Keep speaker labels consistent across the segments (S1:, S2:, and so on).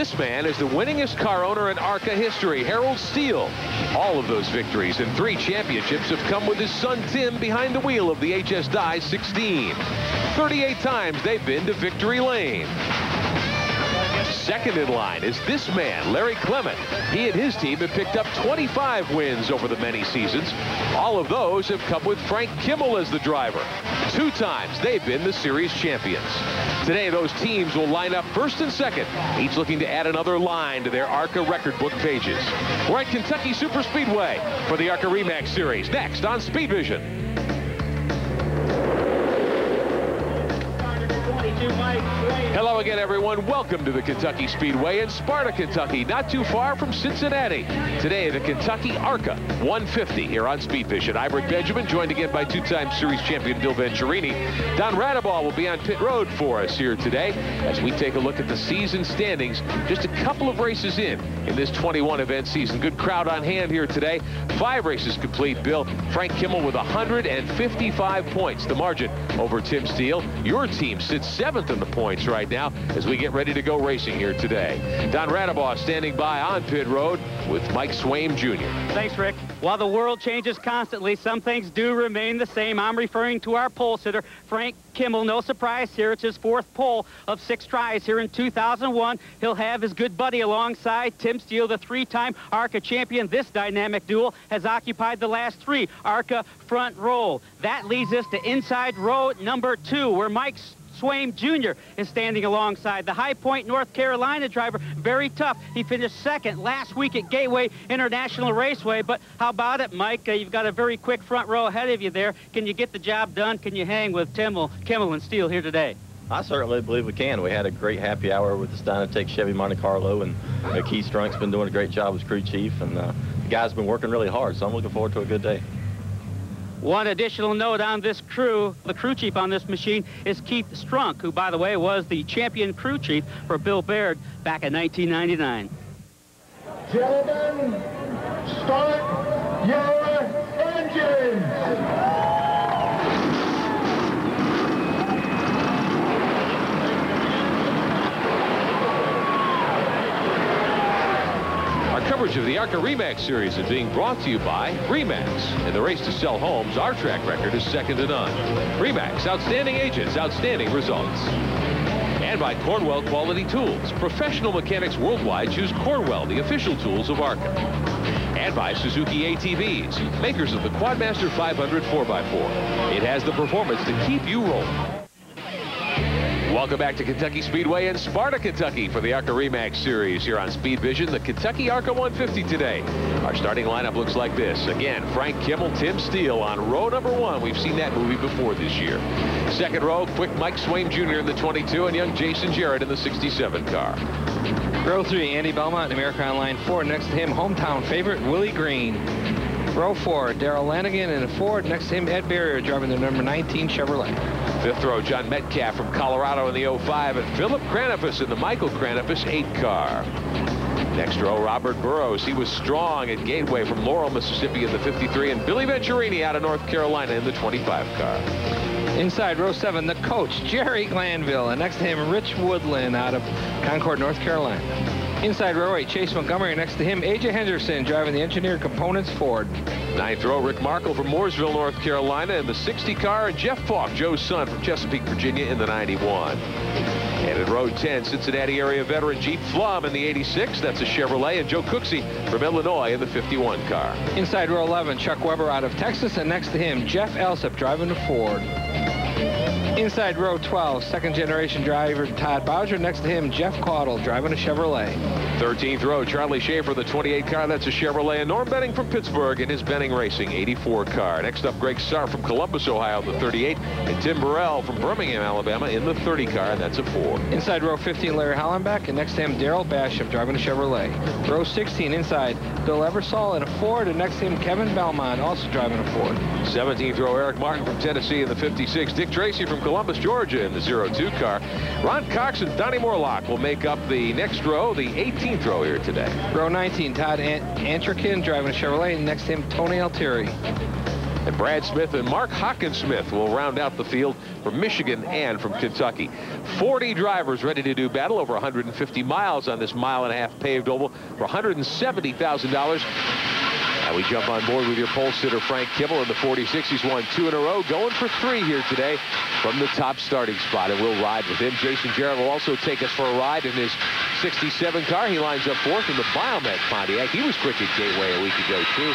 S1: this man is the winningest car owner in ARCA history, Harold Steele. All of those victories and 3 championships have come with his son Tim behind the wheel of the HS Dye 16. 38 times they've been to victory lane. Second in line is this man, Larry Clement. He and his team have picked up 25 wins over the many seasons. All of those have come with Frank Kimmel as the driver. 2 times they've been the series champions. Today, those teams will line up first and second, each looking to add another line to their ARCA record book pages. We're at Kentucky Superspeedway for the ARCA RE/MAX Series, next on Speed Vision. Hello again, everyone. Welcome to the Kentucky Speedway in Sparta, Kentucky, not too far from Cincinnati. Today, the Kentucky ARCA 150 here on Speed Vision. I'm Rick Benjamin, joined again by 2-time series champion Bill Venturini. Don Radeball will be on pit road for us here today as we take a look at the season standings. Just a couple of races in this 21 event season. Good crowd on hand here today. 5 races complete, Bill. Frank Kimmel with 155 points, the margin over Tim Steele. Your team sits 7th in the points right now as we get ready to go racing here today. Don Radeball standing by on pit road with Mike Swaim Jr.
S2: Thanks, Rick. While the world changes constantly, some things do remain the same. I'm referring to our pole sitter, Frank Kimmel. No surprise here. It's his 4th pole of 6 tries here in 2001. He'll have his good buddy alongside Tim Steele, the 3-time ARCA champion. This dynamic duel has occupied the last 3 ARCA front row. That leads us to inside row number 2, where Mike Swaim Jr. is standing alongside the High Point, North Carolina driver. Very tough. He finished 2nd last week at Gateway International Raceway. But how about it, Mike? You've got a very quick front row ahead of you there. Can you get the job done? Can you hang with Kimmel and Steele here today?
S3: I certainly believe we can. We had a great happy hour with the Steinatech Chevy Monte Carlo, and Keith Strunk's been doing a great job as crew chief, and the guys have been working really hard, so I'm looking forward to a good day.
S2: One additional note on this crew, the crew chief on this machine is Keith Strunk, who, by the way, was the champion crew chief for Bill Baird back in 1999.
S4: Gentlemen, start your engines!
S1: Coverage of the ARCA RE/MAX Series is being brought to you by RE/MAX. In the race to sell homes, our track record is second to none. RE/MAX, outstanding agents, outstanding results. And by Cornwell Quality Tools. Professional mechanics worldwide choose Cornwell, the official tools of ARCA. And by Suzuki ATVs, makers of the Quadmaster 500 4x4. It has the performance to keep you rolling. Welcome back to Kentucky Speedway in Sparta, Kentucky for the ARCA RE/MAX Series here on Speed Vision, the Kentucky ARCA 150 today. Our starting lineup looks like this. Again, Frank Kimmel, Tim Steele on row number 1. We've seen that movie before this year. Second row, quick Mike Swaim Jr. in the 22 and young Jason Jarrett in the 67 car.
S5: Row 3, Andy Belmont, America Online Ford. Next to him, hometown favorite, Willie Green. Row 4, Darrell Lanigan in a Ford. Next to him, Ed Barrier driving the number 19 Chevrolet.
S1: Fifth row, John Metcalf from Colorado in the 05, and Philip Cranifus in the Michael Cranifus 8 car. Next row, Robert Burrows. He was strong at Gateway from Laurel, Mississippi in the 53, and Billy Venturini out of North Carolina in the 25 car.
S5: Inside row 7, the coach, Jerry Glanville, and next to him, Rich Woodland out of Concord, North Carolina. Inside row 8, Chase Montgomery. Next to him, A.J. Henderson driving the Engineered Components Ford.
S1: Ninth row, Rick Markle from Mooresville, North Carolina in the 60 car, and Jeff Falk, Joe's son, from Chesapeake, Virginia in the 91. And in row 10, Cincinnati area veteran Jeep Flum in the 86. That's a Chevrolet, and Joe Cooksey from Illinois in the 51 car.
S5: Inside row 11, Chuck Weber out of Texas, and next to him, Jeff Elsip driving the Ford. Inside row 12, second-generation driver Todd Bowser. Next to him, Jeff Caudle driving a Chevrolet.
S1: 13th row, Charlie Schaefer, the 28 car. That's a Chevrolet. And Norm Benning from Pittsburgh in his Benning Racing 84 car. Next up, Greg Sarr from Columbus, Ohio, the 38. And Tim Burrell from Birmingham, Alabama in the 30 car. And that's a Ford.
S5: Inside row 15, Larry Hollenbeck. And next to him, Darrell Basham driving a Chevrolet. Row 16, inside, Bill Eversole in a Ford. And next to him, Kevin Belmont also driving a Ford.
S1: 17th row, Eric Martin from Tennessee in the 56. Dick Tracy from Columbus, Georgia in the 02 car. Ron Cox and Donnie Morlock will make up the next row, the 18th row here today.
S5: Row 19, Todd Antrikin driving a Chevrolet, and next to him, Tony Altieri.
S1: And Brad Smith and Mark Hockensmith will round out the field from Michigan and from Kentucky. 40 drivers ready to do battle, over 150 miles on this mile-and-a-half paved oval for $170,000. And we jump on board with your pole sitter, Frank Kimmel, in the 46. He's won 2 in a row, going for 3 here today from the top starting spot, and we'll ride with him. Jason Jarrett will also take us for a ride in his 67 car. He lines up 4th in the Biomet Pontiac. He was quick at Gateway a week ago, too.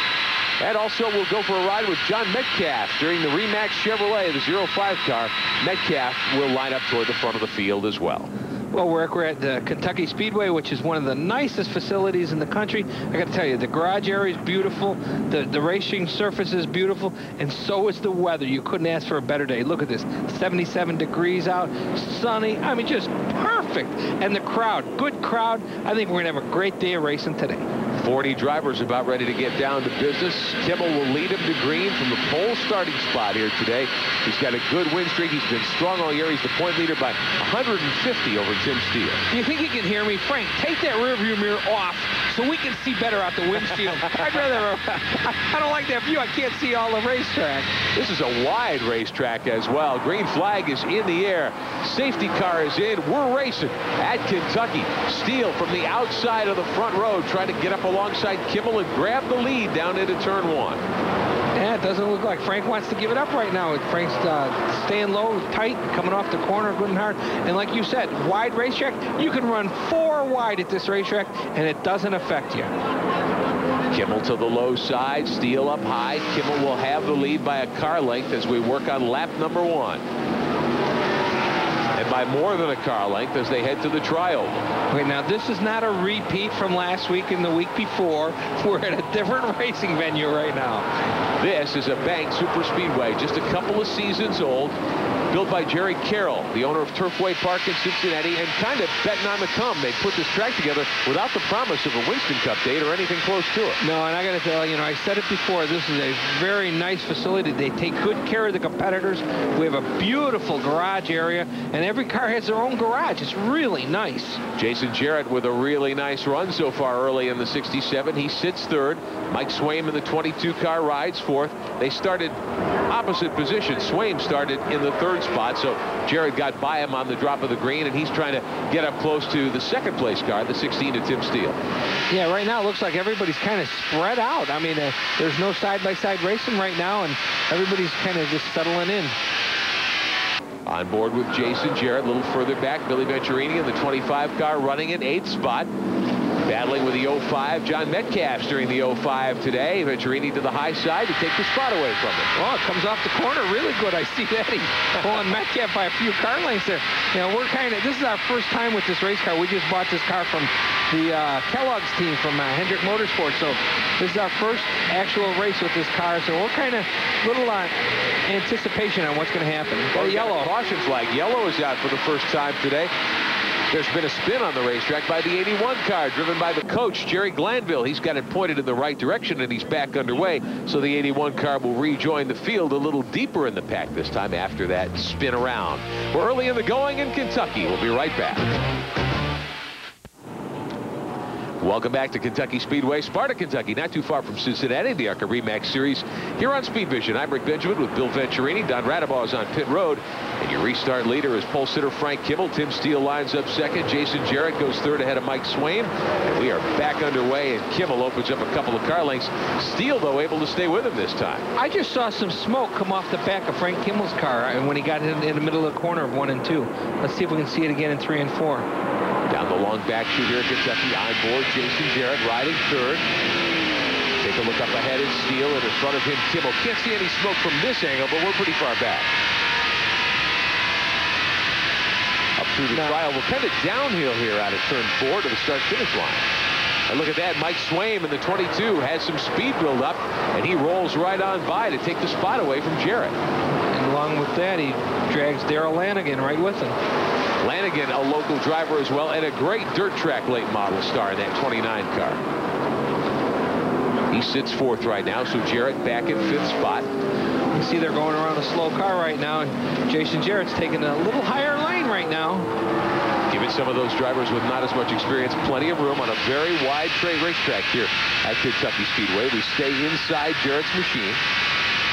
S1: And also, we'll go for a ride with John Metcalf during the Remax Chevrolet, the 05 car. Metcalf will line up toward the front of the field as well.
S5: Well, we're at the Kentucky Speedway, which is one of the nicest facilities in the country. I got to tell you, the garage area is beautiful. The racing surface is beautiful, and so is the weather. You couldn't ask for a better day. Look at this, 77 degrees out, sunny. I mean, just perfect. And the crowd, good crowd. I think we're going to have a great day of racing today.
S1: 40 drivers about ready to get down to business. Kimmel will lead him to green from the pole starting spot here today. He's got a good win streak. He's been strong all year. He's the point leader by 150 over Tim Steele.
S5: Do you think you can hear me? Frank, take that rearview mirror off so we can see better out the windshield. I'd rather, I don't like that view. I can't see all the racetrack.
S1: This is a wide racetrack as well. Green flag is in the air. Safety car is in. We're racing at Kentucky. Steele from the outside of the front row trying to get up alongside Kimmel and grab the lead down into turn 1.
S5: Yeah, it doesn't look like Frank wants to give it up right now. Frank's staying low, tight, coming off the corner good and hard. And like you said, wide racetrack, you can run 4 wide at this racetrack, and it doesn't affect you.
S1: Kimmel to the low side, Steele up high. Kimmel will have the lead by a car length as we work on lap number 1. And by more than a car length as they head to the trioval.
S5: Wait, now this is not a repeat from last week and the week before. We're at a different racing venue right now.
S1: This is a banked super speedway, just a couple of seasons old, built by Jerry Carroll, the owner of Turfway Park in Cincinnati, and kind of betting on the come. They put this track together without the promise of a Winston Cup date or anything close to it.
S5: No, and I got to tell you, I said it before, this is a very nice facility. They take good care of the competitors. We have a beautiful garage area, and every car has their own garage. It's really nice.
S1: Jason Jarrett with a really nice run so far early in the 67. He sits 3rd. Mike Swaim in the 22 car rides 4th. They started opposite positions. Swaim started in the 3rd spot, so Jarrett got by him on the drop of the green, and he's trying to get up close to the 2nd place car, the 16 to Tim Steele.
S5: Yeah, right now it looks like everybody's kind of spread out. I mean, there's no side-by-side racing right now, and everybody's kind of just settling in.
S1: On board with Jason Jarrett, a little further back, Billy Venturini in the 25 car running in 8th spot. Battling with the 05, John Metcalf during the 05 today. Venturini to the high side to take the spot away from him.
S5: Oh, it comes off the corner really good. I see that. He's pulling Metcalf by a few car lengths there. We're this is our first time with this race car. We just bought this car from the Kellogg's team from Hendrick Motorsports. So this is our first actual race with this car. So we're kind of little anticipation on what's going to happen.
S1: Well, yellow. Caution flag. Yellow is out for the first time today. There's been a spin on the racetrack by the 81 car, driven by the coach, Jerry Glanville. He's got it pointed in the right direction, and he's back underway. So the 81 car will rejoin the field a little deeper in the pack this time after that spin around. We're early in the going in Kentucky. We'll be right back. Welcome back to Kentucky Speedway, Sparta, Kentucky, not too far from Cincinnati, the ARCA Remax Series here on Speed Vision. I'm Rick Benjamin with Bill Venturini. Don Radabaugh is on pit road, and your restart leader is pole sitter Frank Kimmel. Tim Steele lines up 2nd. Jason Jarrett goes 3rd ahead of Mike Swaim, and we are back underway, and Kimmel opens up a couple of car lengths. Steele, though, able to stay with him this time.
S5: I just saw some smoke come off the back of Frank Kimmel's car when he got in the middle of the corner of 1 and 2. Let's see if we can see it again in 3 and 4.
S1: Down the long back chute here at Kentucky, on board Jason Jarrett riding 3rd. Take a look up ahead at Steele, and in front of him Kimmel. Can't see any smoke from this angle, but we're pretty far back. Up through the trial, we're kind of downhill here out of turn 4 to the start-finish line. And look at that, Mike Swaim in the 22 has some speed build up, and he rolls right on by to take the spot away from Jarrett.
S5: And along with that, he drags Darrell Lanigan right with him.
S1: Lanigan, a local driver as well, and a great dirt track late model star in that 29 car. He sits 4th right now, so Jarrett back in 5th spot.
S5: You see they're going around a slow car right now, and Jason Jarrett's taking a little higher lane right now.
S1: Giving some of those drivers with not as much experience plenty of room on a very wide tray racetrack here at Kentucky Speedway. We stay inside Jarrett's machine.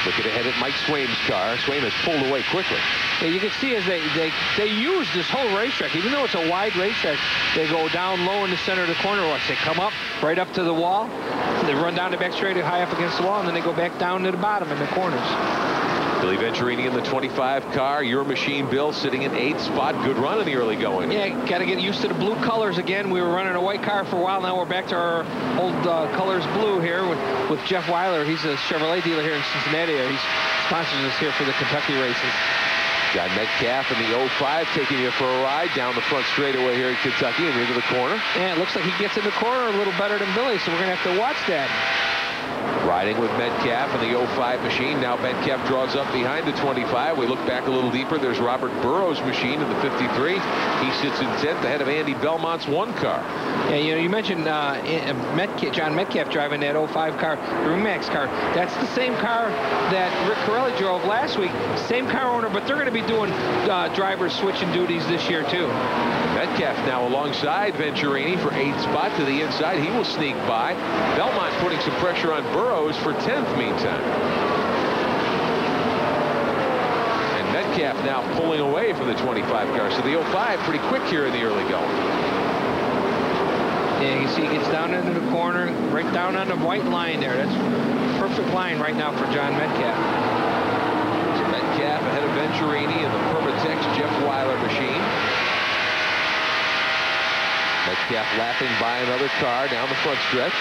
S1: Looking ahead at Mike Swaim's car. Swaim has pulled away quickly.
S5: Yeah, you can see as they use this whole racetrack, even though it's a wide racetrack, they go down low in the center of the corner watch. They come up right up to the wall. They run down the back straight high up against the wall, and then they go back down to the bottom in the corners.
S1: Billy Venturini in the 25 car. Your machine, Bill, sitting in 8th spot. Good run in the early going.
S5: Yeah, got to get used to the blue colors again. We were running a white car for a while. Now we're back to our old colors blue here with Jeff Weiler. He's a Chevrolet dealer here in Cincinnati. He's sponsors us here for the Kentucky races.
S1: John Metcalf in the 05 taking you for a ride down the front straightaway here in Kentucky and into the corner.
S5: Yeah, it looks like he gets in the corner a little better than Billy, so we're going to have to watch that.
S1: Riding with Metcalf in the 05 machine. Now Metcalf draws up behind the 25. We look back a little deeper. There's Robert Burrows' machine in the 53. He sits in 10th ahead of Andy Belmont's 1 car.
S5: Yeah, you know, you mentioned John Metcalf driving that 05 car, the Remax car. That's the same car that Rick Corelli drove last week. Same car owner, but they're going to be doing drivers switching duties this year, too.
S1: Metcalf now alongside Venturini for 8th spot to the inside. He will sneak by. Belmont putting some pressure on Burrows for 10th meantime. And Metcalf now pulling away from the 25 car. So the 05 pretty quick here in the early going.
S5: Yeah, you see he gets down into the corner, right down on the white line there. That's a perfect line right now for John Metcalf.
S1: So Metcalf ahead of Venturini in the Permatex Jeff Weiler machine. Metcalf lapping by another car down the front stretch.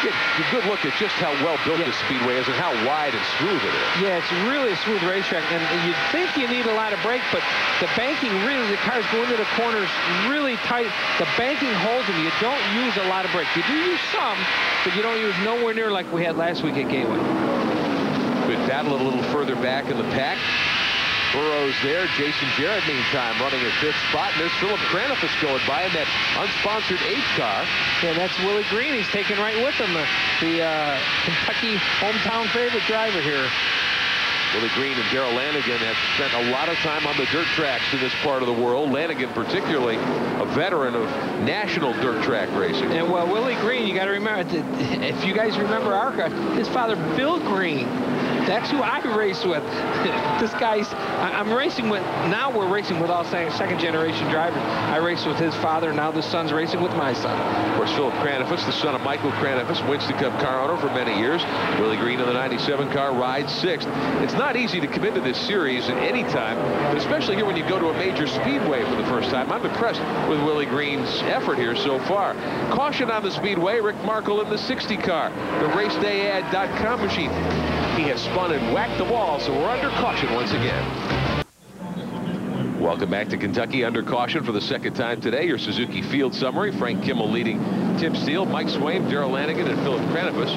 S1: A good look at just how well built this Speedway is and how wide and smooth it is.
S5: Yeah, it's really a smooth racetrack, and you'd think you need a lot of brake, but the banking really, the cars go into the corners really tight. The banking holds them. You don't use a lot of brake. You do use some, but you don't use nowhere near like we had last week at Gateway.
S1: Good battle a little further back in the pack. Burrows there. Jason Jarrett, meantime, running at 5th spot. And there's Philip Cranifus going by in that unsponsored 8th car.
S5: Yeah, that's Willie Green. He's taking right with him the Kentucky hometown favorite driver here.
S1: Willie Green and Darrell Lanigan have spent a lot of time on the dirt tracks in this part of the world. Lanigan particularly a veteran of national dirt track racing.
S5: And well, Willie Green, you got to remember, if you guys remember ARCA, his father, Bill Green, that's who I race with. This guy's, I'm racing with, now we're racing with all second generation drivers. I race with his father, now the son's racing with my son.
S1: Of course, Philip Cranifus, the son of Michael Cranifus, Winston Cup car owner for many years. Willie Green in the 97 car rides 6th. It's not easy to come into this series at any time, but especially here when you go to a major speedway for the first time. I'm impressed with Willie Green's effort here so far. Caution on the Speedway. Rick Markle in the 60 car, the RaceDayAd.com machine. He has spun and whacked the wall, so we're under caution once again. Welcome back to Kentucky under caution for the second time today. Your Suzuki Field Summary. Frank Kimmel leading Tim Steele, Mike Swaim, Darrell Lanigan, and Philip Cranifus.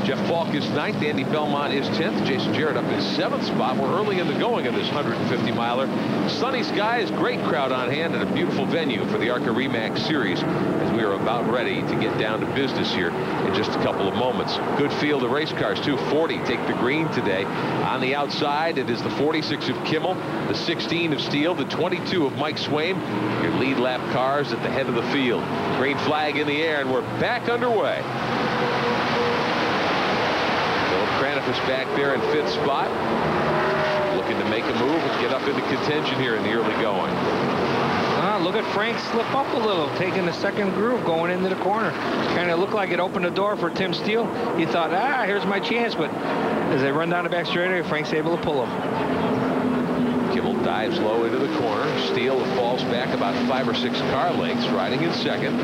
S1: Jeff Falk is 9th. Andy Belmont is 10th. Jason Jarrett up in 7th spot. We're early in the going of this 150-miler. Sunny skies, great crowd on hand, and a beautiful venue for the ARCA RE/MAX series as we are about ready to get down to business here in just a couple of moments. Good field of race cars, too. 40 take the green today. On the outside, it is the 46 of Kimmel, the 16 of Steele, the 22 of Mike Swaim. Your lead lap cars at the head of the field. Green flag in the air, and we're back underway. Cranifus back there in 5th spot, looking to make a move and get up into contention here in the early going.
S5: Look at Frank slip up a little, taking the second groove going into the corner. Kind of looked like it opened the door for Tim Steele. He thought, here's my chance, but as they run down the back straightaway, Frank's able to pull him.
S1: Kimmel dives low into the corner. Steele falls back about 5 or 6 car lengths, riding in 2nd.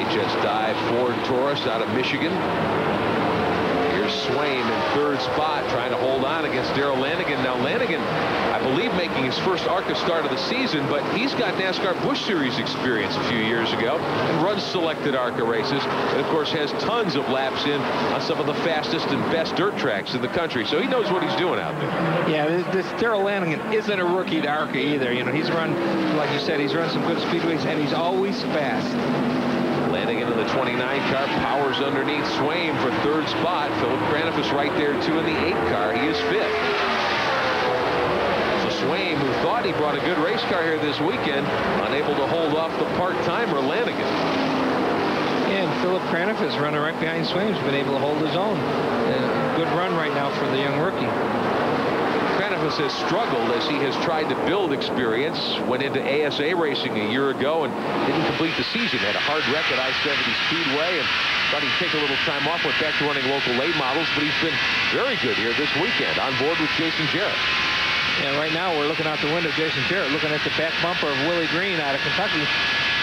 S1: HS Dive Ford Taurus out of Michigan. Swaim in 3rd spot, trying to hold on against Darrell Lanigan. Now Lanigan, I believe, making his first ARCA start of the season, but he's got NASCAR Busch Series experience a few years ago and runs selected ARCA races, and of course has tons of laps in on some of the fastest and best dirt tracks in the country, so he knows what he's doing out there.
S5: Yeah, this Darrell Lanigan isn't a rookie to ARCA either. You know, he's run, like you said, he's run some good speedways, and he's always fast.
S1: Lanigan in the 29 car powers underneath Swaim for 3rd spot. Philip Cranifus right there too in the 8 car. He is 5th. So Swaim, who thought he brought a good race car here this weekend, unable to hold off the part-timer Lanigan.
S5: Yeah, and Philip Craniff is running right behind Swaim's been able to hold his own. Good run right now for the young rookie.
S1: Craniff has struggled as he has tried to build experience. Went into ASA racing a year ago and didn't complete the season. Had a hard wreck at I-70 Speedway and thought he'd take a little time off. Went back to running local late models, but he's been very good here this weekend on board with Jason Jarrett.
S5: And right now we're looking out the window, Jason Jarrett looking at the back bumper of Willie Green out of Kentucky,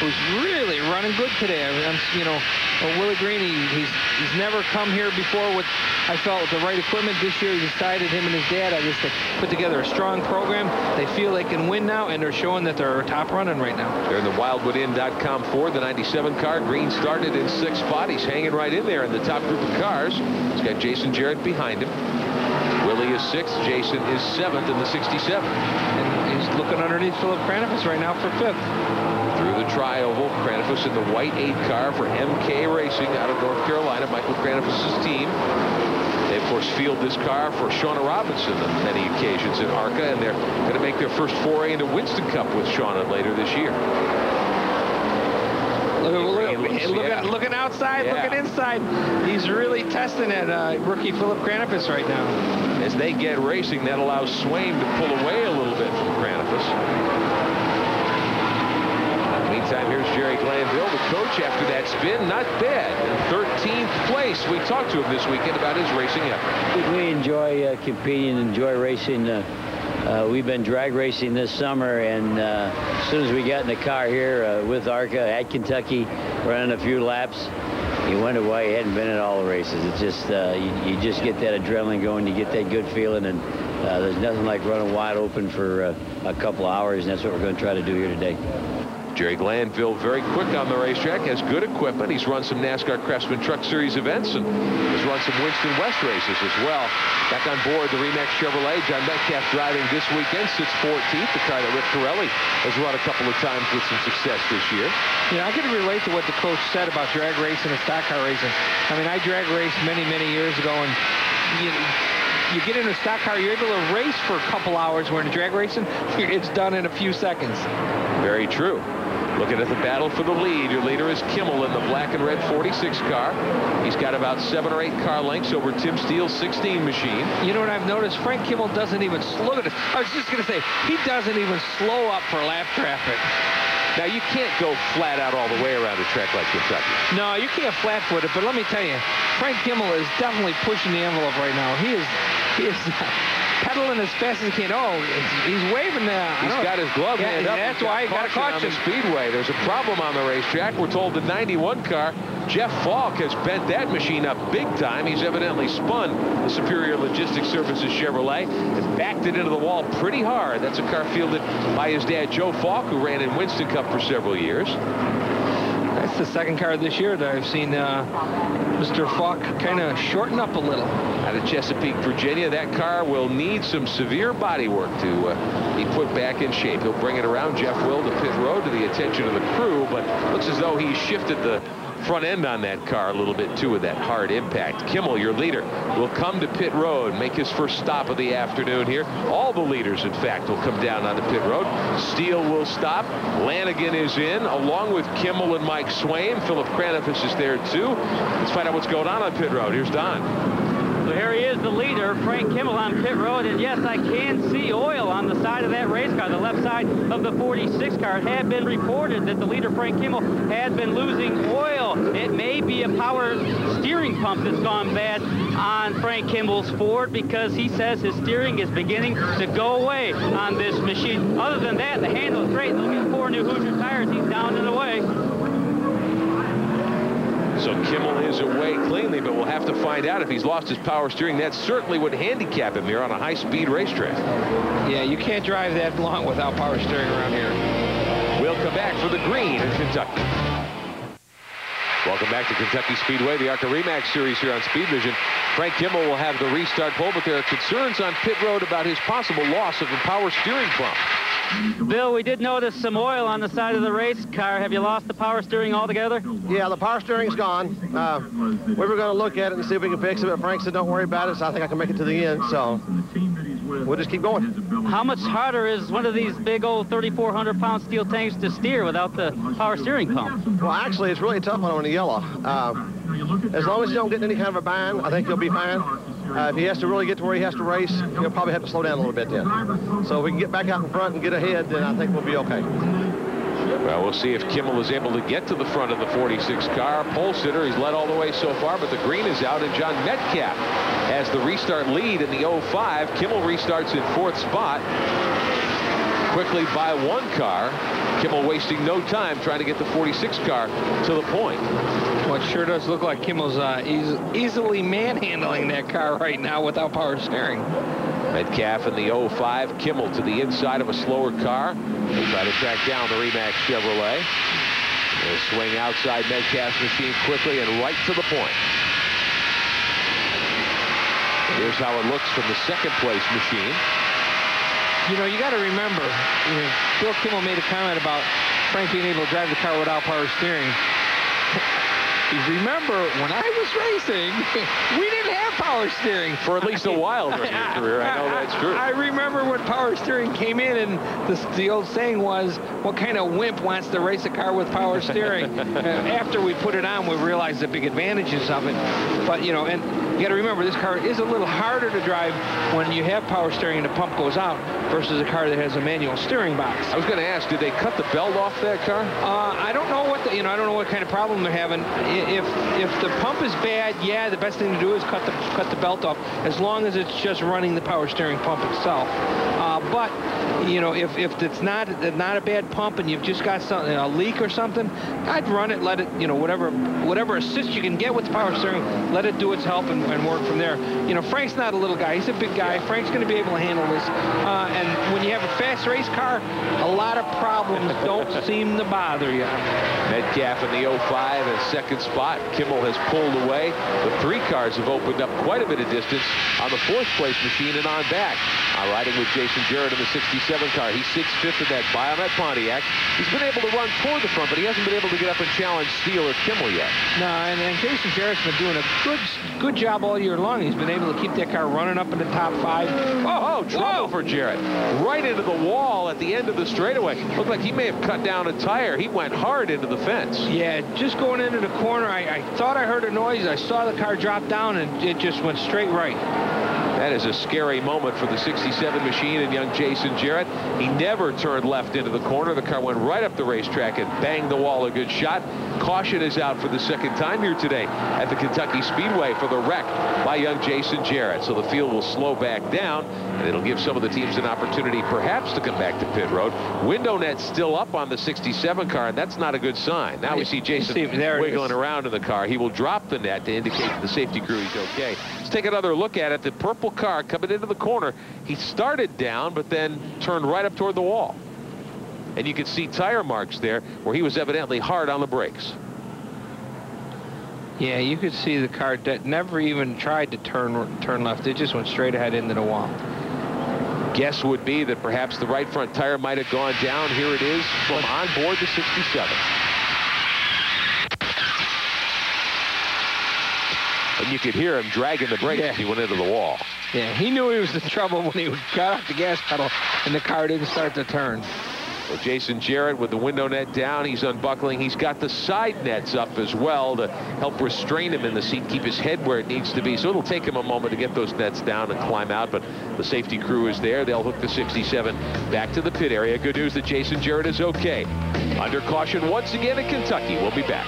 S5: who's really running good today. You know, Willie Green, he's never come here before with, I felt, with the right equipment. This year he decided, him and his dad, I guess, to put together a strong program. They feel they can win now, and they're showing that they're top running right now.
S1: They're in the WildwoodInn.com Ford, the 97 car. Green started in 6th spot. He's hanging right in there in the top group of cars. He's got Jason Jarrett behind him. Willie is 6th. Jason is 7th in the 67.
S5: And he's looking underneath Philip Craniff right now for 5th.
S1: Through the tri-oval, Craniff in the white 8 car for MK Racing out of North Carolina, Michael Craniff's team. They, of course, field this car for Shauna Robinson on many occasions in ARCA, and they're going to make their first foray into Winston Cup with Shauna later this year.
S5: Looking outside, looking inside. He's really testing at rookie Philip Craniff right now.
S1: As they get racing, that allows Swaim to pull away a little bit from Craniff. Meantime, here's Jerry Glanville, the coach, after that spin. Not bad. In 13th place. We talked to him this weekend about his racing effort.
S6: We enjoy competing, enjoy racing. We've been drag racing this summer, and as soon as we got in the car here with ARCA at Kentucky, running a few laps, you wonder why you hadn't been at all the races. It's just, you just get that adrenaline going, you get that good feeling, and there's nothing like running wide open for a couple hours, and that's what we're going to try to do here today.
S1: Jerry Glanville very quick on the racetrack, has good equipment. He's run some NASCAR Craftsman Truck Series events and has run some Winston West races as well. Back on board the Remax Chevrolet. John Metcalf driving this weekend, sits 14th, the car that Rick Corelli has run a couple of times with some success this year.
S5: Yeah, I can relate to what the coach said about drag racing and stock car racing. I mean, I drag raced many years ago, and you get in a stock car, you're able to race for a couple hours, where in drag racing, it's done in a few seconds.
S1: Very true. Looking at the battle for the lead, your leader is Kimmel in the black and red 46 car. He's got about 7 or 8 car lengths over Tim Steele's 16 machine.
S5: You know what I've noticed? Frank Kimmel doesn't even slow it. I was just going to say, he doesn't even slow up for lap traffic.
S1: Now, you can't go flat out all the way around a track like Kentucky.
S5: No, you can't flat-foot it, but let me tell you, Frank Kimmel is definitely pushing the envelope right now. He is pedaling as fast as he can. Oh, he's waving now.
S1: He's got his glove hand up.
S5: That's why he got a caution.
S1: On the Speedway. There's a problem on the racetrack. We're told the 91 car, Jeff Falk, has bent that machine up big time. He's evidently spun the Superior Logistics Services Chevrolet and backed it into the wall pretty hard. That's a car fielded by his dad, Joe Falk, who ran in Winston Cup for several years.
S5: That's the second car this year that I've seen Mr. Falk kind of shorten up a little.
S1: Out of Chesapeake, Virginia, that car will need some severe body work to be put back in shape. He'll bring it around Jeff Will to pit road to the attention of the crew, but looks as though he shifted the front end on that car a little bit too with that hard impact. Kimmel, your leader, will come to pit road, make his first stop of the afternoon here. All the leaders, in fact, will come down on the pit road. Steele will stop. Lanigan is in, along with Kimmel and Mike Swaim. Philip Craniff is there too. Let's find out what's going on pit road. Here's Don.
S2: So here he is, the leader, Frank Kimmel, on pit road, and yes, I can see oil on the side of that race car, the left side of the 46 car. It had been reported that the leader, Frank Kimmel, had been losing oil. It may be a power steering pump that's gone bad on Frank Kimmel's Ford, because he says his steering is beginning to go away on this machine. Other than that, the handle is great. Look at 4 new Hoosier tires. He's down and away.
S1: So Kimmel is away cleanly, but we'll have to find out if he's lost his power steering. That certainly would handicap him here on a high-speed racetrack.
S5: Yeah, you can't drive that long without power steering around here.
S1: We'll come back for the green in Kentucky. Welcome back to Kentucky Speedway, the ARCA Remax Series here on Speed Vision. Frank Kimmel will have the restart pole, but there are concerns on pit road about his possible loss of the power steering pump.
S2: Bill, we did notice some oil on the side of the race car. Have you lost the power steering altogether?
S7: Yeah, the power steering's gone. We were going to look at it and see if we can fix it, but Frank said don't worry about it, so I think I can make it to the end. So we'll just keep going.
S2: How much harder is one of these big old 3,400-pound steel tanks to steer without the power steering pump?
S7: Well, actually, it's really tough on the yellow. As long as you don't get in any kind of a bind, I think you'll be fine. If he has to really get to where he has to race, he'll probably have to slow down a little bit then. So if we can get back out in front and get ahead, then I think we'll be okay.
S1: Well, we'll see if Kimmel is able to get to the front of the 46 car. Pole sitter, he's led all the way so far, but the green is out, and John Metcalf has the restart lead in the 05. Kimmel restarts in 4th spot, quickly by 1 car. Kimmel wasting no time trying to get the 46 car to the point.
S5: Well, it sure does look like Kimmel's easily manhandling that car right now without power steering.
S1: Metcalf in the 05, Kimmel to the inside of a slower car. He'll try to track down the Remax Chevrolet. He'll swing outside Metcalf's machine quickly and right to the point. Here's how it looks from the 2nd place machine.
S5: You know, you got to remember, Bill Kimmel made a comment about Frank being able to drive the car without power steering. Remember, when I was racing, we didn't have power steering.
S1: For at least a while during your career, I know that's true.
S5: I remember when power steering came in, and the old saying was, what kind of wimp wants to race a car with power steering? After we put it on, we realized the big advantages of it. But, you know, and you got to remember, this car is a little harder to drive when you have power steering and the pump goes out versus a car that has a manual steering box.
S1: I was going to ask, did they cut the belt off that car?
S5: I don't know what I don't know what kind of problem they're having. If the pump is bad, yeah, the best thing to do is cut the belt off, as long as it's just running the power steering pump itself. But you know, if it's not a bad pump and you've just got something, a leak or something, I'd run it, let it, you know, whatever assist you can get with the power steering, let it do its help and work from there. You know, Frank's not a little guy; he's a big guy. Yeah. Frank's going to be able to handle this. And when you have a fast race car, a lot of problems don't seem to bother you.
S1: Metcalf in the 05 in 2nd spot. Kimmel has pulled away. The 3 cars have opened up quite a bit of distance on the 4th place machine and on back. Riding with Jason Jarrett in the 67 car. He sits 5th in that Biomet Pontiac. He's been able to run toward the front, but he hasn't been able to get up and challenge Steele or Kimmel yet.
S5: No, and Jason Jarrett's been doing a good job all year long. He's been able to keep that car running up in the top 5.
S1: Oh, trouble for Jarrett. Right into the wall at the end of the straightaway. Looked like he may have cut down a tire. He went hard into the fence.
S5: Yeah, just going into the corner, I thought I heard a noise. I saw the car drop down, and it just went straight right.
S1: That is a scary moment for the 67 machine and young Jason Jarrett. He never turned left into the corner. The car went right up the racetrack and banged the wall. A good shot. Caution is out for the 2nd time here today at the Kentucky Speedway for the wreck by young Jason Jarrett. So the field will slow back down, and it'll give some of the teams an opportunity perhaps to come back to pit road. Window net's still up on the 67 car, and that's not a good sign. Now we see Jason wiggling around in the car. He will drop the net to indicate to the safety crew he's okay. Let's take another look at it. The purple car coming into the corner. He started down, but then turned right up toward the wall. And you can see tire marks there where he was evidently hard on the brakes.
S5: Yeah, you could see the car that never even tried to turn left. It just went straight ahead into the wall.
S1: Guess would be that perhaps the right front tire might have gone down. Here it is from on board the 67. And you could hear him dragging the brakes as he went into the wall.
S5: Yeah, he knew he was in trouble when he got off the gas pedal and the car didn't start to turn.
S1: Well, Jason Jarrett with the window net down, he's unbuckling. He's got the side nets up as well to help restrain him in the seat, keep his head where it needs to be. So it'll take him a moment to get those nets down and climb out, but the safety crew is there. They'll hook the 67 back to the pit area. Good news that Jason Jarrett is okay. Under caution once again in Kentucky. We'll be back.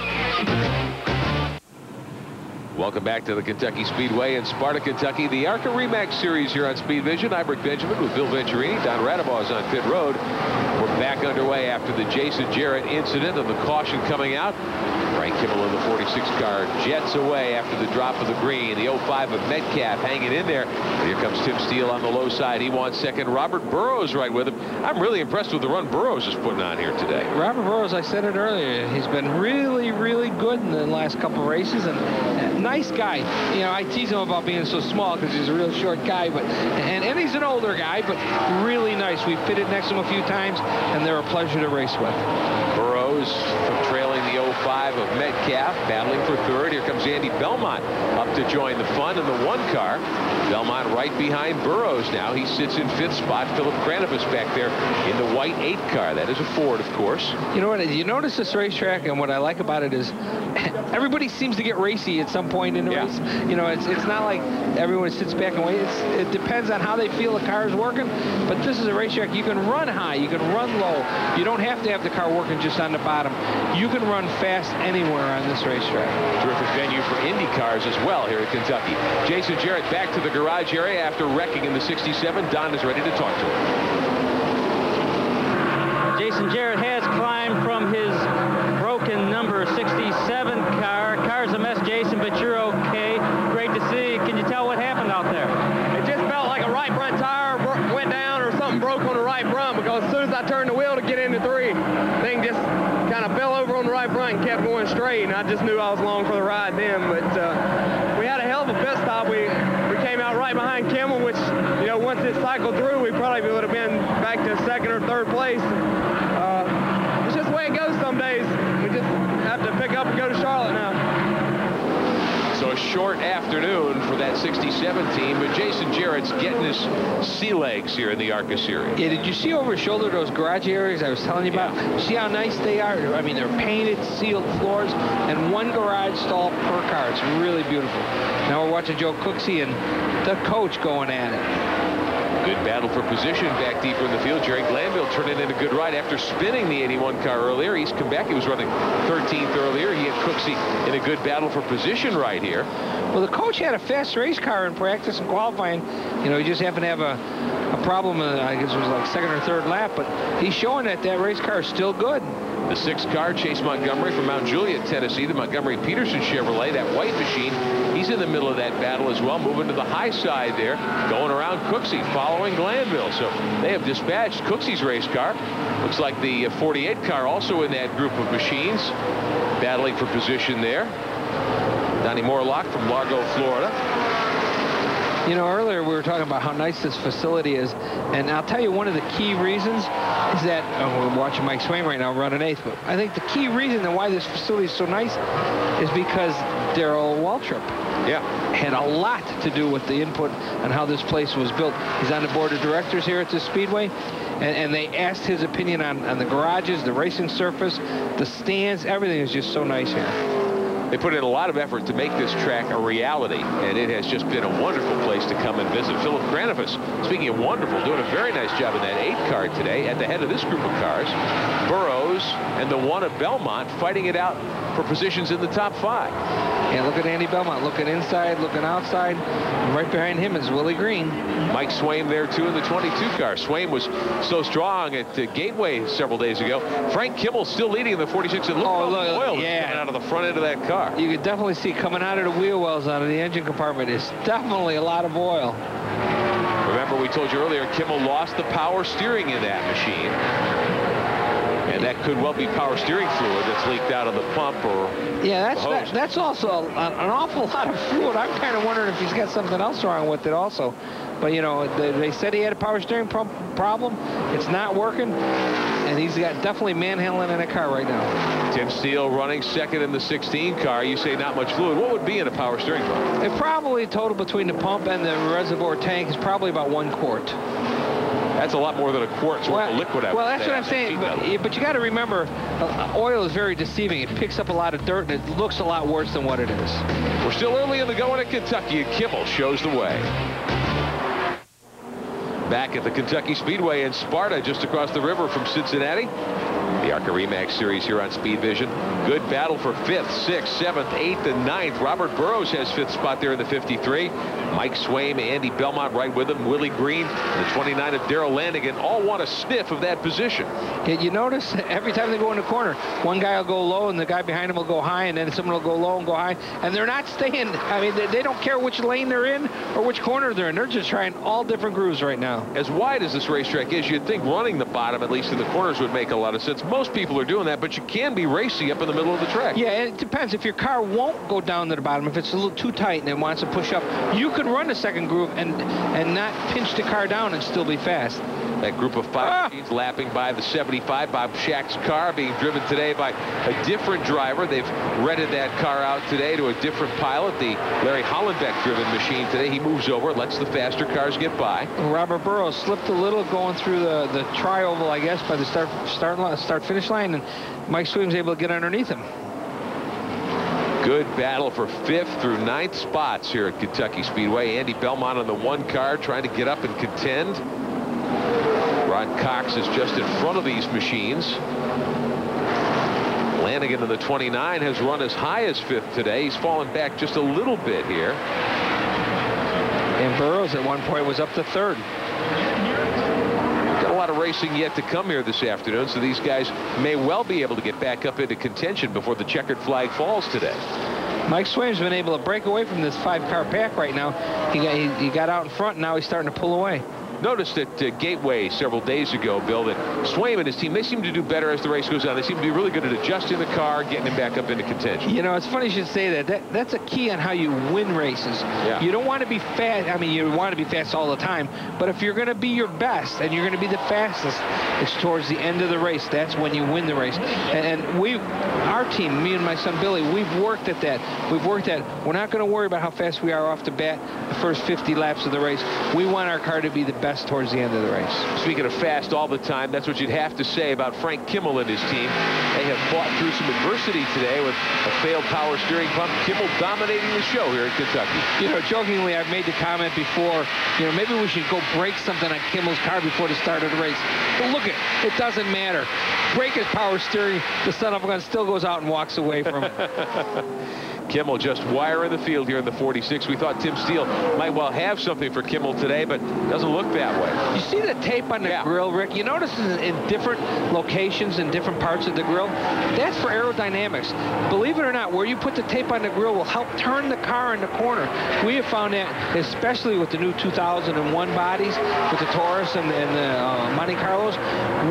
S1: Welcome back to the Kentucky Speedway in Sparta, Kentucky. The ARCA Remax Series here on Speed Vision. I'm Rick Benjamin with Bill Venturini. Don Radabaugh's on pit road. We're back underway after the Jason Jarrett incident and the caution coming out. Frank Kimmel in the 46 car jets away after the drop of the green. The 05 of Metcalf hanging in there. And here comes Tim Steele on the low side. He wants 2nd. Robert Burrows right with him. I'm really impressed with the run Burrows is putting on here today.
S5: Robert Burrows, I said it earlier, he's been really, really good in the last couple of races, and nice guy. You know, I tease him about being so small because he's a real short guy, but and he's an older guy, but really nice. We've pitted next to him a few times, and they're a pleasure to race with.
S1: Burrows from trailing the 5 of Metcalf battling for third. Here comes Andy Belmont up to join the fun in the 1 car. Belmont right behind Burrows now. He sits in 5th spot. Philip Cranibus back there in the white 8 car. That is a Ford, of course.
S5: You know what? You notice this racetrack, and what I like about it is everybody seems to get racy at some point in the race. You know, it's not like everyone sits back and waits. It depends on how they feel the car is working. But this is a racetrack. You can run high. You can run low. You don't have to have the car working just on the bottom. You can run fast anywhere on this racetrack.
S1: Terrific venue for Indy cars as well here in Kentucky. Jason Jarrett back to the garage area after wrecking in the 67. Don is ready to talk to him.
S2: Jason Jarrett has climbed from his broken number 67 car. Car's a mess, Jason, but you're okay. Great to see. Can you tell what happened out there?
S8: It just felt like a right front tire went down or something broke on the right front, because as soon as I turned the wheel to get into 3, thing just kind of fell over on the right front and kept going straight, and I just knew I was along for the ride then. But we had a hell of a pit stop. We came out right behind Kimmel, which, you know, once it cycled through, we probably would have been back to 2nd or 3rd place. It's just the way it goes some days. We just have to pick up and go to Charlotte now.
S1: So a short afternoon for that 67 team, but Jason Jarrett's getting his sea legs here in the ARCA series.
S5: Yeah, did you see over his shoulder those garage areas I was telling you about? See how nice they are? I mean, they're painted, sealed floors, and 1 garage stall per car. It's really beautiful. Now we're watching Joe Cooksey and the coach going at it.
S1: Good battle for position back deeper in the field. Jerry Glanville turning in a good ride after spinning the 81 car earlier. He's come back. He was running 13th earlier. He and Cooksey in a good battle for position right here.
S5: Well, the coach had a fast race car in practice and qualifying. You know, he just happened to have a problem, I guess it was like 2nd or 3rd lap, but he's showing that race car is still good.
S1: The 6th car, Chase Montgomery from Mount Juliet, Tennessee, the Montgomery Peterson Chevrolet, that white machine. He's in the middle of that battle as well, moving to the high side there, going around Cooksey, following Glanville. So they have dispatched Cooksey's race car. Looks like the 48 car also in that group of machines, battling for position there. Donnie Morlock from Largo, Florida.
S5: You know, earlier we were talking about how nice this facility is, and I'll tell you one of the key reasons is that, we're watching Mike Swain right now running 8th, but I think the key reason and why this facility is so nice is because Darrell Waltrip had a lot to do with the input on how this place was built. He's on the board of directors here at the Speedway, and they asked his opinion on the garages, the racing surface, the stands. Everything is just so nice here.
S1: They put in a lot of effort to make this track a reality, and it has just been a wonderful place to come and visit. Philip Cranibus, speaking of wonderful, doing a very nice job in that 8 car today at the head of this group of cars. Burrows and the 1 of Belmont fighting it out for positions in the top 5.
S5: And look at Andy Belmont, looking inside, looking outside. And right behind him is Willie Green.
S1: Mike Swain there too in the 22 car. Swain was so strong at Gateway several days ago. Frank Kimmel still leading in the 46. And look how oil is coming out of the front end of that car.
S5: You can definitely see coming out of the wheel wells out of the engine compartment is definitely a lot of oil.
S1: Remember, we told you earlier, Kimmel lost the power steering in that machine. And that could well be power steering fluid that's leaked out of the pump or
S5: that's also an awful lot of fluid. I'm kind of wondering if he's got something else wrong with it also. But, you know, they said he had a power steering pump problem. It's not working. And he's got definitely manhandling in a car right now.
S1: Tim Steele running 2nd in the 16 car. You say not much fluid. What would be in a power steering pump?
S5: It probably total between the pump and the reservoir tank is probably about 1 quart.
S1: That's a lot more than a quart's worth of liquid.
S5: Well, that's what I'm saying. But you got to remember, oil is very deceiving. It picks up a lot of dirt, and it looks a lot worse than what it is.
S1: We're still early in the going at Kentucky, and Kimmel shows the way. Back at the Kentucky Speedway in Sparta, just across the river from Cincinnati. The ARCA RE/MAX series here on Speed Vision. Good battle for 5th, 6th, 7th, 8th, and 9th. Robert Burrows has 5th spot there in the 53. Mike Swain, Andy Belmont right with him. Willie Green, and the 29 of Darrell Lanigan all want a sniff of that position.
S5: You notice every time they go in the corner, one guy will go low and the guy behind him will go high, and then someone will go low and go high, and they're not staying. I mean, they don't care which lane they're in or which corner they're in. They're just trying all different grooves right now.
S1: As wide as this racetrack is, you'd think running the bottom, at least in the corners, would make a lot of sense. Most people are doing that, but you can be racy up in the middle of the track.
S5: Yeah, and it depends. If your car won't go down to the bottom, if it's a little too tight and it wants to push up, you can run the second groove and not pinch the car down and still be fast.
S1: That group of 5 machines lapping by the 75. Bob Shack's car being driven today by a different driver. They've rented that car out today to a different pilot. The Larry Hollenbeck-driven machine today. He moves over, lets the faster cars get by.
S5: Robert Burrows slipped a little going through the tri-oval, I guess, by the start-finish line, and Mike Sweem's able to get underneath him.
S1: Good battle for 5th through 9th spots here at Kentucky Speedway. Andy Belmont on the 1 car trying to get up and contend. Ron Cox is just in front of these machines. Lanigan in the 29 has run as high as 5th today. He's fallen back just a little bit here.
S5: And Burrows at one point was up to 3rd.
S1: Got a lot of racing yet to come here this afternoon, so these guys may well be able to get back up into contention before the checkered flag falls today.
S5: Mike Swaim's been able to break away from this 5-car pack right now. He got out in front, and now he's starting to pull away.
S1: Noticed at Gateway several days ago, Bill, that Swaim and his team, they seem to do better as the race goes on. They seem to be really good at adjusting the car, getting him back up into contention.
S5: You know, it's funny you should say that. That's a key on how you win races.
S1: Yeah.
S5: You don't want to be fast. I mean, you want to be fast all the time. But if you're going to be your best and you're going to be the fastest, it's towards the end of the race. That's when you win the race. And our team, me and my son Billy, we've worked at that. We're not going to worry about how fast we are off the bat the first 50 laps of the race. We want our car to be the best towards the end of the race.
S1: Speaking of fast all the time, that's what you'd have to say about Frank Kimmel and his team. They have fought through some adversity today with a failed power steering pump. Kimmel dominating the show here in Kentucky.
S5: You know, jokingly, I've made the comment before, you know, maybe we should go break something on Kimmel's car before the start of the race. But look, it doesn't matter. Break his power steering, the son of a gun still goes out and walks away from it.
S1: Kimmel just wiring the field here in the 46. We thought Tim Steele might well have something for Kimmel today, but doesn't look that way.
S5: You see the tape on the grill, Rick? You notice in different locations in different parts of the grill? That's for aerodynamics. Believe it or not, where you put the tape on the grill will help turn the car in the corner. We have found that, especially with the new 2001 bodies, with the Taurus and the Monte Carlos,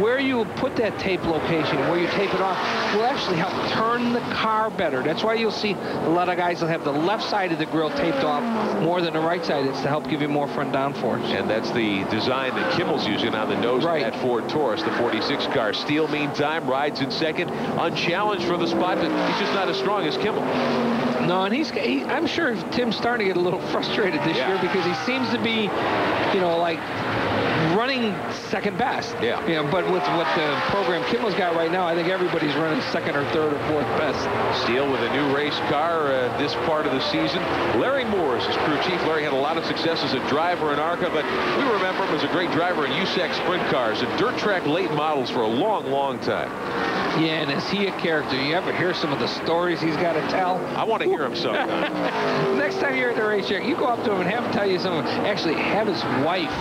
S5: where you put that tape location, where you tape it off, will actually help turn the car better. That's why you'll see a lot of guys will have the left side of the grill taped off more than the right side. It's to help give you more front downforce.
S1: And that's the design that Kimmel's using on the nose of that Ford Taurus, the 46 car. Steele, meantime, rides in second, unchallenged for the spot, but he's just not as strong as Kimmel.
S5: No, and I'm sure Tim's starting to get a little frustrated this year because he seems to be, you know, like running second best.
S1: Yeah.
S5: You know, but with what the program Kimmel's got right now, I think everybody's running second or third or fourth best.
S1: Steele with a new race car this part of the season. Larry Moore is his crew chief. Larry had a lot of success as a driver in ARCA, but we remember him as a great driver in USAC sprint cars and dirt track late models for a long, long time.
S5: Yeah, and is he a character? You ever hear some of the stories he's got to tell?
S1: I want to hear him sometime.
S5: Next time you're at the racetrack, you go up to him and have him tell you some of them. Actually, have his wife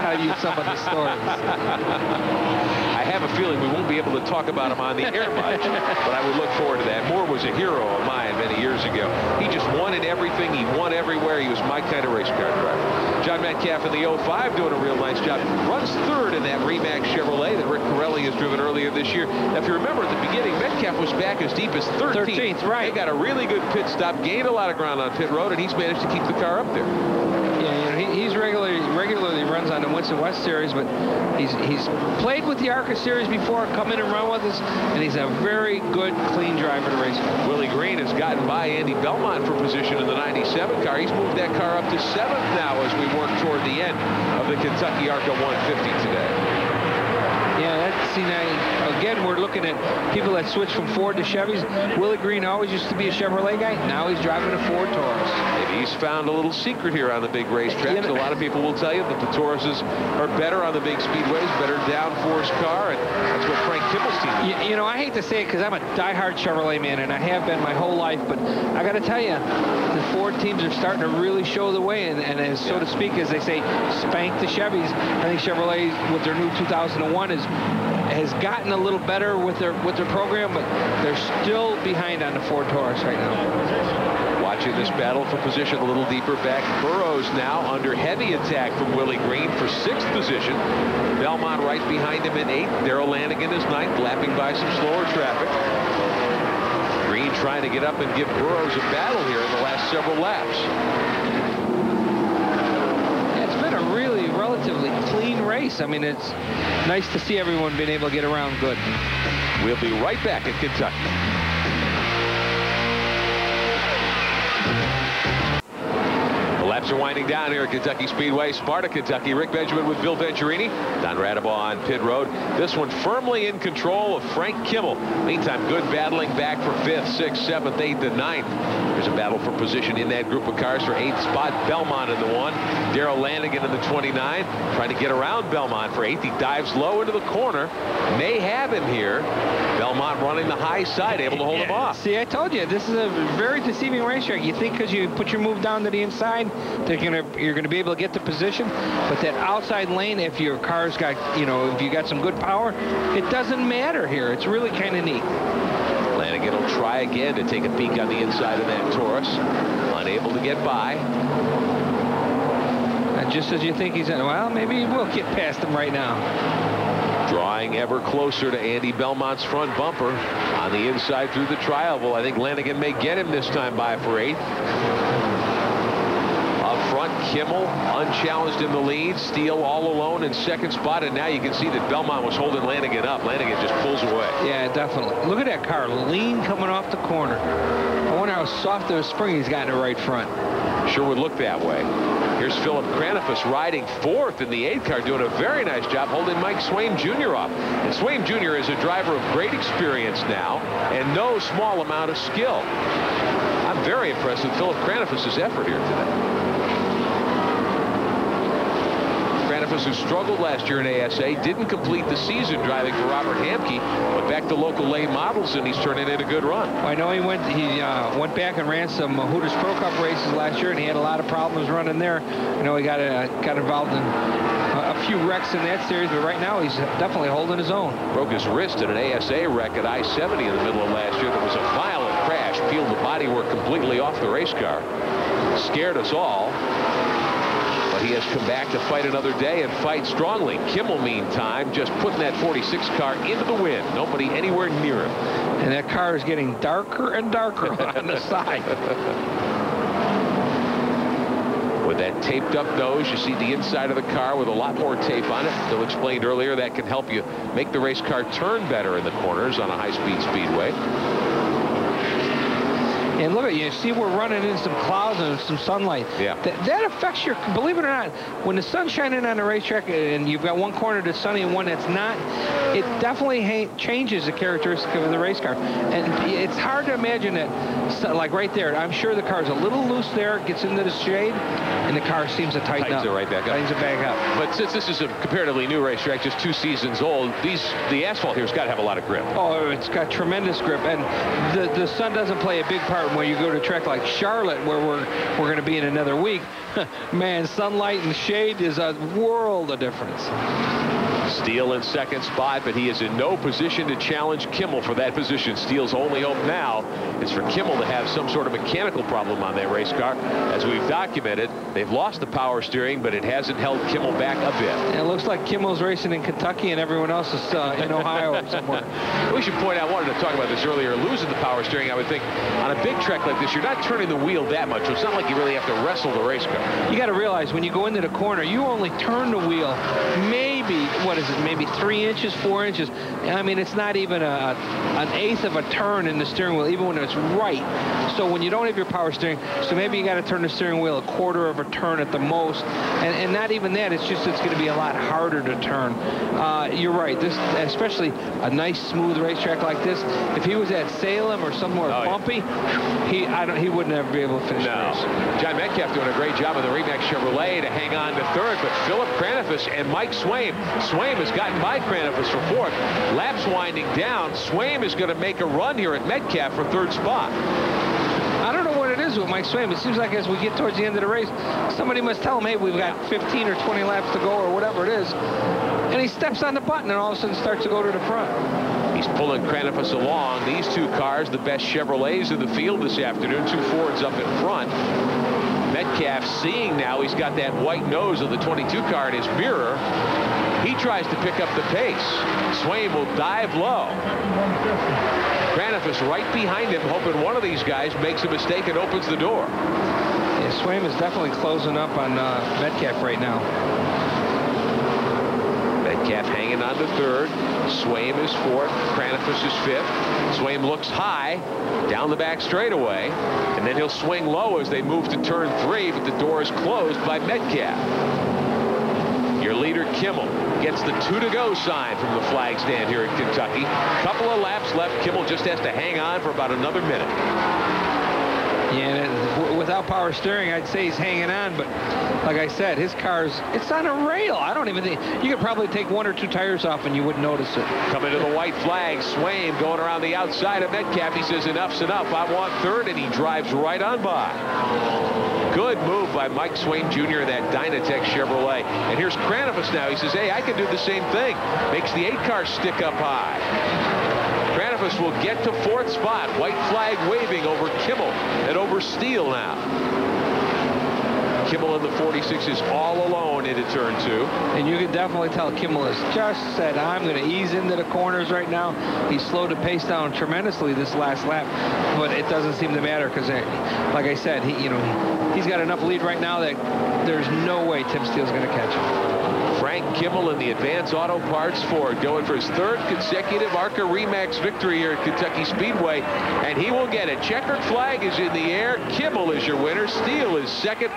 S5: tell you some of the stories.
S1: I have a feeling we won't be able to talk about him on the air much, but I would look forward to that. Moore was a hero of mine many years ago. He just won in everything. He won everywhere. He was my kind of race car driver. John Metcalf in the 05 doing a real nice job. Runs third in that Remax Chevrolet that Rick Corelli has driven earlier this year. Now, if you remember at the beginning, Metcalf was back as deep as 13th.
S5: Right.
S1: They got a really good pit stop, gained a lot of ground on pit road, and he's managed to keep the car up there.
S5: Yeah, you know, he's regularly runs on the Winston West Series, but he's played with the ARCA Series before, come in and run with us, and he's a very good, clean driver to race with.
S1: Willie Green has gotten by Andy Belmont for position in the 97 car. He's moved that car up to 7th now as we work toward the end of the Kentucky ARCA 150 today.
S5: Yeah, again, we're looking at people that switch from Ford to Chevys. Willie Green always used to be a Chevrolet guy. Now he's driving a Ford Taurus.
S1: Maybe he's found a little secret here on the big racetracks. A lot of people will tell you that the Tauruses are better on the big speedways, better downforce car, and that's what Frank Kimmel's team is.
S5: You know, I hate to say it because I'm a diehard Chevrolet man, and I have been my whole life, but I got to tell you, the Ford teams are starting to really show the way, and as so to speak, as they say, spank the Chevys. I think Chevrolet, with their new 2001, has gotten a little better with their program, but they're still behind on the Ford Taurus right now.
S1: Watching this battle for position a little deeper back. Burrows now under heavy attack from Willie Green for 6th position. Belmont right behind him in 8th. Darrell Lanigan is 9th, lapping by some slower traffic. Green trying to get up and give Burrows a battle here in the last several laps.
S5: It's been a really relatively relatively clean race. I mean, it's nice to see everyone being able to get around good.
S1: We'll be right back in Kentucky. The laps are winding down here at Kentucky Speedway. Sparta, Kentucky. Rick Benjamin with Bill Venturini. Don Radabaugh on pit road. This one firmly in control of Frank Kimmel. Meantime, good battling back for 5th, 6th, 7th, 8th, and 9th. There's a battle for position in that group of cars for 8th spot. Belmont in the 1. Darrell Lanigan in the 29. Trying to get around Belmont for 8th. He dives low into the corner. May have him here. Belmont running the high side, able to hold him off.
S5: See, I told you, this is a very deceiving racetrack. You think because you put your move down to the inside, you're going to be able to get the position, but that outside lane, if your car's got, if you got some good power, it doesn't matter here. It's really kind of neat.
S1: Lanigan will try again to take a peek on the inside of that Taurus. Unable to get by.
S5: And just as you think he's in, well, maybe he will get past him right now.
S1: Drawing ever closer to Andy Belmont's front bumper on the inside through the trial. Well, I think Lanigan may get him this time by for 8th. Up front, Kimmel unchallenged in the lead. Steele all alone in 2nd spot, and now you can see that Belmont was holding Lanigan up. Lanigan just pulls away.
S5: Yeah, definitely. Look at that car, lean coming off the corner. I wonder how soft of a spring he's got in the right front.
S1: Sure would look that way. Here's Philip Cranifus riding 4th in the 8th car, doing a very nice job holding Mike Swaim Jr. off. And Swaim Jr. is a driver of great experience now and no small amount of skill. I'm very impressed with Philip Cranifus' effort here today. Cranifus, who struggled last year in ASA, didn't complete the season driving for Robert Hamke, but back to local late models, and he's turning in a good run.
S5: I know he went back and ran some Hooters Pro Cup races last year, and he had a lot of problems running there. I know he got involved in a few wrecks in that series, but right now he's definitely holding his own.
S1: Broke his wrist in an ASA wreck at I-70 in the middle of last year. There was a violent crash, peeled the bodywork completely off the race car. Scared us all. He has come back to fight another day and fight strongly. Kimmel, meantime, just putting that 46 car into the wind. Nobody anywhere near him.
S5: And that car is getting darker and darker on the side.
S1: With that taped up nose, you see the inside of the car with a lot more tape on it. Bill explained earlier that can help you make the race car turn better in the corners on a high-speed speedway.
S5: And look at you, see we're running in some clouds and some sunlight.
S1: Yeah.
S5: That affects your, believe it or not, when the sun's shining on the racetrack and you've got one corner that's sunny and one that's not, it definitely changes the characteristic of the race car. And it's hard to imagine that, like right there, I'm sure the car's a little loose there, gets into the shade, and the car seems to tighten up.
S1: Tightens it right back up.
S5: Tightens it back up.
S1: But since this is a comparatively new racetrack, just 2 seasons old, the asphalt here's got to have a lot of grip.
S5: Oh, it's got tremendous grip, and the sun doesn't play a big part when you go to a track like Charlotte, where we're going to be in another week. Man, sunlight and shade is a world of difference.
S1: Steele in 2nd spot, but he is in no position to challenge Kimmel for that position. Steele's only hope now is for Kimmel to have some sort of mechanical problem on that race car. As we've documented, they've lost the power steering, but it hasn't held Kimmel back a bit.
S5: And it looks like Kimmel's racing in Kentucky and everyone else is in Ohio or somewhere.
S1: We should point out, I wanted to talk about this earlier, losing the power steering, I would think, on a big track like this, you're not turning the wheel that much, so it's not like you really have to wrestle the race car.
S5: You got to realize, when you go into the corner, you only turn the wheel maybe, what is it, maybe 3 inches, 4 inches. I mean, it's not even an 1/8 of a turn in the steering wheel, even when it's right. So when you don't have your power steering, so maybe you got to turn the steering wheel 1/4 of a turn at the most, and not even that. It's just, it's going to be a lot harder to turn. You're right. This, especially a nice smooth racetrack like this, if he was at Salem or somewhere bumpy, he wouldn't ever be able to finish the race.
S1: John Metcalf doing a great job of the Remax Chevrolet to hang on to 3rd, but Philip Cranifus and Mike Swaim. Swaim has gotten by Cranifus for 4th. Laps winding down. Swaim is going to make a run here at Metcalf for 3rd spot.
S5: I don't know what it is with Mike Swaim. It seems like as we get towards the end of the race, somebody must tell him, hey, we've got 15 or 20 laps to go or whatever it is. And he steps on the button and all of a sudden starts to go to the front.
S1: He's pulling Cranifus along. These 2 cars, the best Chevrolets in the field this afternoon. 2 Fords up in front. Metcalf seeing now he's got that white nose of the 22 car in his mirror. He tries to pick up the pace. Swaim will dive low. Cranifus right behind him, hoping one of these guys makes a mistake and opens the door.
S5: Yeah, Swaim is definitely closing up on Metcalf right now.
S1: Metcalf hanging on to third. Swaim is fourth. Cranifus is fifth. Swaim looks high down the back straightaway, and then he'll swing low as they move to turn 3, but the door is closed by Metcalf. Your leader, Kimmel, gets the 2 to go sign from the flag stand here in Kentucky. Couple of laps left. Kimmel just has to hang on for about another minute.
S5: Yeah, and without power steering, I'd say he's hanging on, but like I said, his car's, it's on a rail. I don't even think, you could probably take 1 or 2 tires off and you wouldn't notice it.
S1: Coming to the white flag, Swaim going around the outside of Metcalf. He says, enough's enough. I want third, and he drives right on by. Good move by Mike Swaim Jr. in that Dynatech Chevrolet. And here's Cranifus now. He says, hey, I can do the same thing. Makes the 8 car stick up high. Cranifus will get to 4th spot. White flag waving over Kimmel and over Steele now. Kimmel in the 46 is all alone into turn 2.
S5: And you can definitely tell Kimmel has just said, I'm going to ease into the corners right now. He slowed the pace down tremendously this last lap, but it doesn't seem to matter because, like I said, he's got enough lead right now that there's no way Tim Steele's going to catch him.
S1: Frank Kimmel in the Advance Auto Parts Ford going for his 3rd consecutive ARCA RE/MAX victory here at Kentucky Speedway, and he will get it. Checkered flag is in the air. Kimmel is your winner. Steele is second.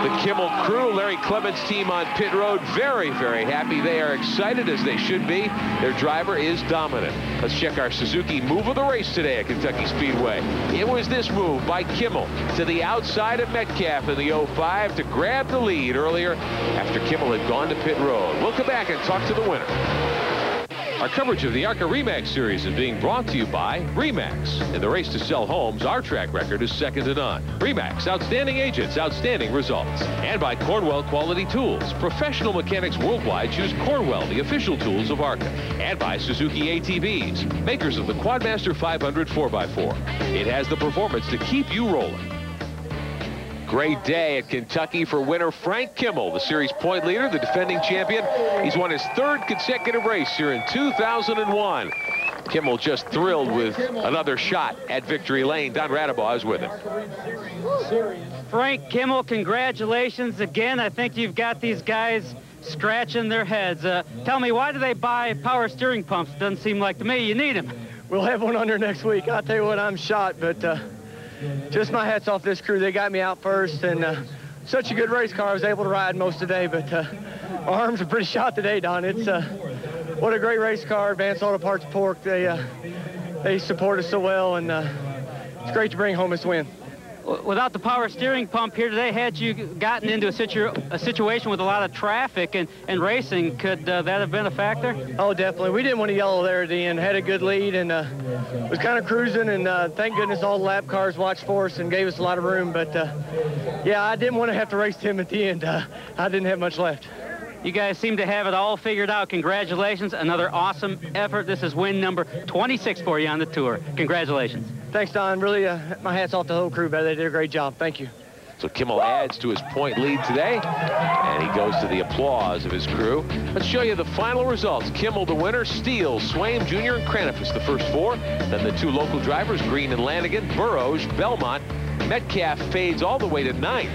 S1: The Kimmel crew, Larry Clement's team on pit road, very, very happy. They are excited, as they should be. Their driver is dominant. Let's check our Suzuki move of the race today at Kentucky Speedway. It was this move by Kimmel to the outside of Metcalf in the 05 to grab the lead earlier after Kimmel had gone to pit road. We'll come back and talk to the winner. Our coverage of the ARCA RE/MAX series is being brought to you by RE/MAX. In the race to sell homes, our track record is second to none. RE/MAX, outstanding agents, outstanding results. And by Cornwell Quality Tools. Professional mechanics worldwide choose Cornwell, the official tools of ARCA. And by Suzuki ATVs, makers of the Quadmaster 500 4x4. It has the performance to keep you rolling. Great day at Kentucky for winner Frank Kimmel, the series point leader, the defending champion. He's won his 3rd consecutive race here in 2001. Kimmel just thrilled with another shot at victory lane. Don Radabaugh is with him.
S2: Frank Kimmel, congratulations again. I think you've got these guys scratching their heads. Tell me, why do they buy power steering pumps? Doesn't seem like to me you need them.
S8: We'll have one on there next week. I'll tell you what, I'm shot, but just my hat's off this crew. They got me out first, and such a good race car. I was able to ride most of the day, but my arms are pretty shot today, Don. It's what a great race car. Advanced Auto Parts Pork. They support us so well, and it's great to bring home this win.
S2: Without the power steering pump here today, had you gotten into a situation with a lot of traffic and racing, could that have been a factor?
S8: Oh, definitely. We didn't want to yellow there at the end. Had a good lead and was kind of cruising, and thank goodness all the lap cars watched for us and gave us a lot of room. But, yeah, I didn't want to have to race him at the end. I didn't have much left.
S2: You guys seem to have it all figured out. Congratulations. Another awesome effort. This is win number 26 for you on the tour. Congratulations.
S8: Thanks, Don. Really, my hat's off to the whole crew, but they did a great job. Thank you.
S1: So Kimmel adds to his point lead today, and he goes to the applause of his crew. Let's show you the final results. Kimmel the winner, Steele, Swaim Jr., and Cranifus the first 4. Then the 2 local drivers, Green and Lanigan, Burroughs, Belmont. Metcalf fades all the way to 9th.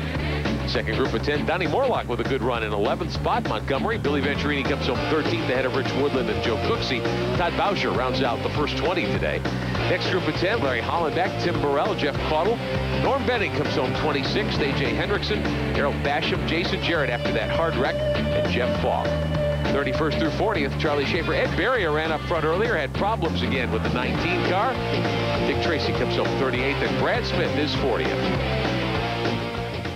S1: Second group of 10, Donnie Morlock with a good run in 11th spot. Montgomery, Billy Venturini comes home 13th ahead of Rich Woodland and Joe Cooksey. Todd Boucher rounds out the first 20 today. Next group of 10, Larry Hollenbeck, Tim Burrell, Jeff Caudle. Norm Benning comes home 26th, A.J. Hendrickson, Harold Basham, Jason Jarrett after that hard wreck, and Jeff Falk. 31st through 40th, Charlie Schaefer. Ed Berrier ran up front earlier, had problems again with the 19 car. Dick Tracy comes home 38th, and Brad Smith is 40th.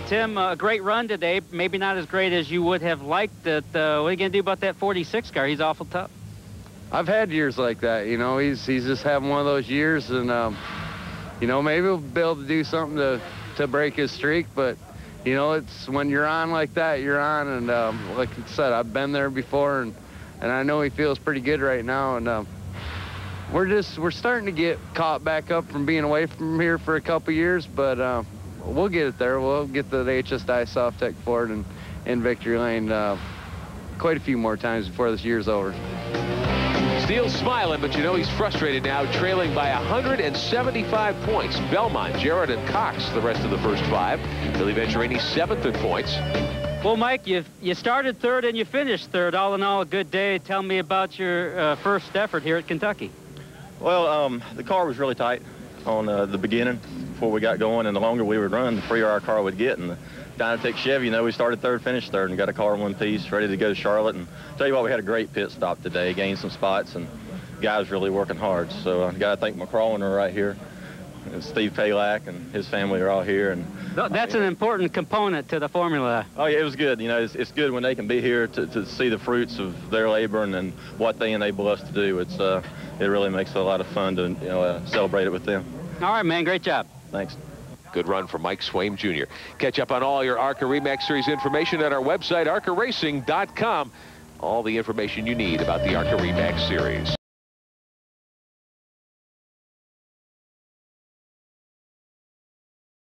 S2: Tim, a great run today. Maybe not as great as you would have liked it. What are you going to do about that 46 car? He's awful tough.
S9: I've had years like that, you know. He's just having one of those years, and, you know, maybe we'll be able to do something to break his streak, but, you know, it's when you're on like that, you're on, and like I said, I've been there before, and I know he feels pretty good right now, and we're starting to get caught back up from being away from here for a couple years, but we'll get it there. We'll get the HSI Softtech Ford in victory lane quite a few more times before this year's over.
S1: Steele's smiling, but you know he's frustrated now, trailing by 175 points. Belmont, Jarrett, and Cox, the rest of the first 5. Billy Venturini 7th in points.
S2: Well, Mike, you started third and you finished third. All in all, a good day. Tell me about your first effort here at Kentucky.
S3: Well, the car was really tight on the beginning before we got going, and the longer we would run, the freer our car would get. And the Dynatech Chevy, you know, we started third, finished third, and got a car in one piece, ready to go to Charlotte. And tell you what, we had a great pit stop today, gained some spots, and guys really working hard. So I got to thank McCrawlin right here. And Steve Palak and his family are all here. And
S2: that's an important component to the formula.
S3: Oh, yeah, it was good. You know, it's good when they can be here to see the fruits of their labor and what they enable us to do. It really makes it a lot of fun to, you know, celebrate it with them.
S2: All right, man. Great job.
S3: Thanks.
S1: Good run from Mike Swaim Jr. Catch up on all your ARCA REMAX Series information at our website, arcaracing.com. All the information you need about the ARCA REMAX Series.